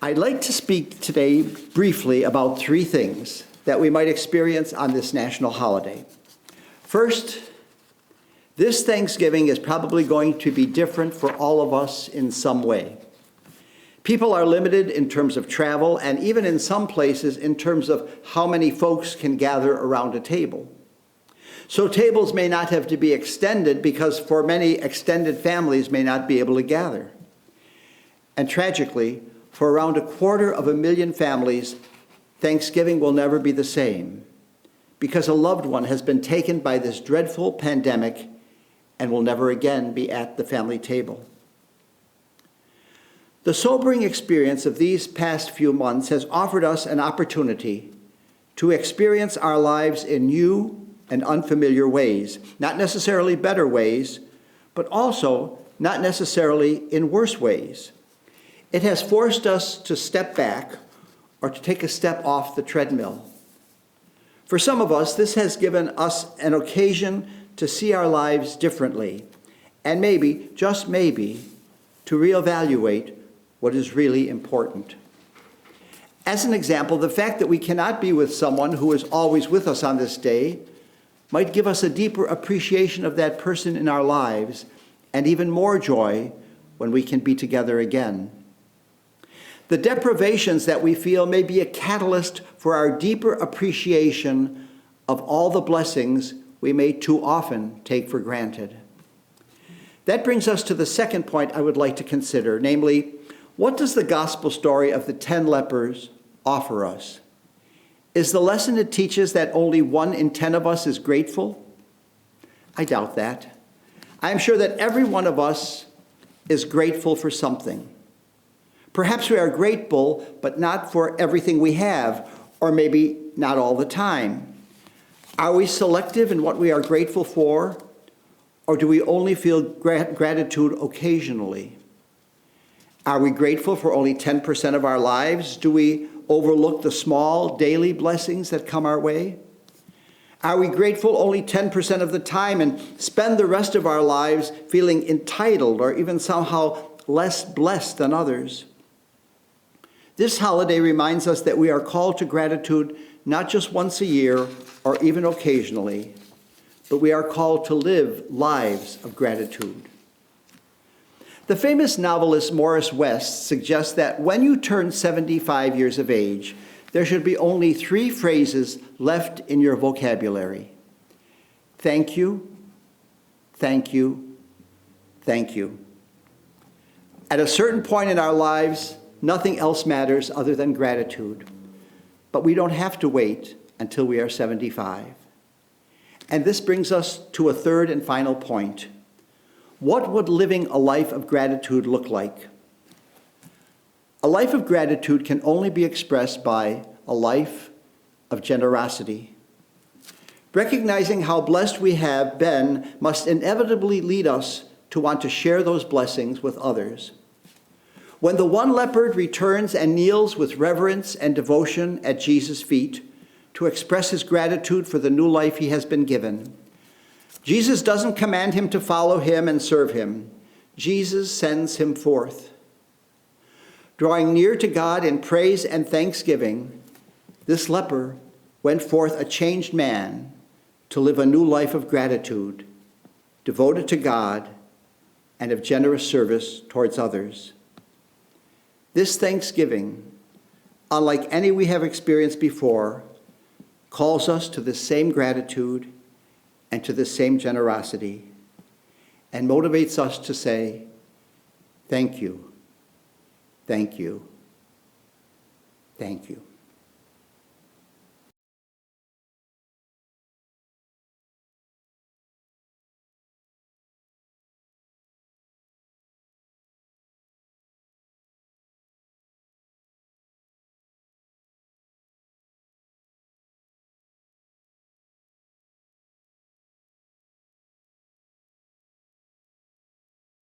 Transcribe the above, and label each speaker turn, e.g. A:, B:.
A: I'd like to speak today briefly about three things that we might experience on this national holiday. First, this Thanksgiving is probably going to be different for all of us in some way. People are limited in terms of travel and even in some places in terms of how many folks can gather around a table. So tables may not have to be extended because for many extended families may not be able to gather. And tragically, for around 250,000 families, Thanksgiving will never be the same because a loved one has been taken by this dreadful pandemic and will never again be at the family table. The sobering experience of these past few months has offered us an opportunity to experience our lives in new and unfamiliar ways, not necessarily better ways, but also not necessarily in worse ways. It has forced us to step back or to take a step off the treadmill. For some of us, this has given us an occasion to see our lives differently and maybe, just maybe, to reevaluate what is really important. As an example, the fact that we cannot be with someone who is always with us on this day might give us a deeper appreciation of that person in our lives and even more joy when we can be together again. The deprivations that we feel may be a catalyst for our deeper appreciation of all the blessings we may too often take for granted. That brings us to the second point I would like to consider, namely, what does the gospel story of the 10 lepers offer us? Is the lesson it teaches that only 1 in 10 of us is grateful? I doubt that. I am sure that every one of us is grateful for something. Perhaps we are grateful, but not for everything we have, or maybe not all the time. Are we selective in what we are grateful for, or do we only feel gratitude occasionally? Are we grateful for only 10% of our lives? Do we overlook the small daily blessings that come our way? Are we grateful only 10% of the time and spend the rest of our lives feeling entitled or even somehow less blessed than others? This holiday reminds us that we are called to gratitude not just once a year or even occasionally, but we are called to live lives of gratitude. The famous novelist Morris West suggests that when you turn 75 years of age, there should be only 3 phrases left in your vocabulary. Thank you, thank you, thank you. At a certain point in our lives, nothing else matters other than gratitude. But we don't have to wait until we are 75. And this brings us to a third and final point. What would living a life of gratitude look like? A life of gratitude can only be expressed by a life of generosity. Recognizing how blessed we have been must inevitably lead us to want to share those blessings with others. When the one leper returns and kneels with reverence and devotion at Jesus' feet to express his gratitude for the new life he has been given, Jesus doesn't command him to follow him and serve him. Jesus sends him forth. Drawing near to God in praise and thanksgiving, this leper went forth a changed man to live a new life of gratitude, devoted to God and of generous service towards others. This Thanksgiving, unlike any we have experienced before, calls us to the same gratitude and to the same generosity, and motivates us to say, thank you, thank you, thank you.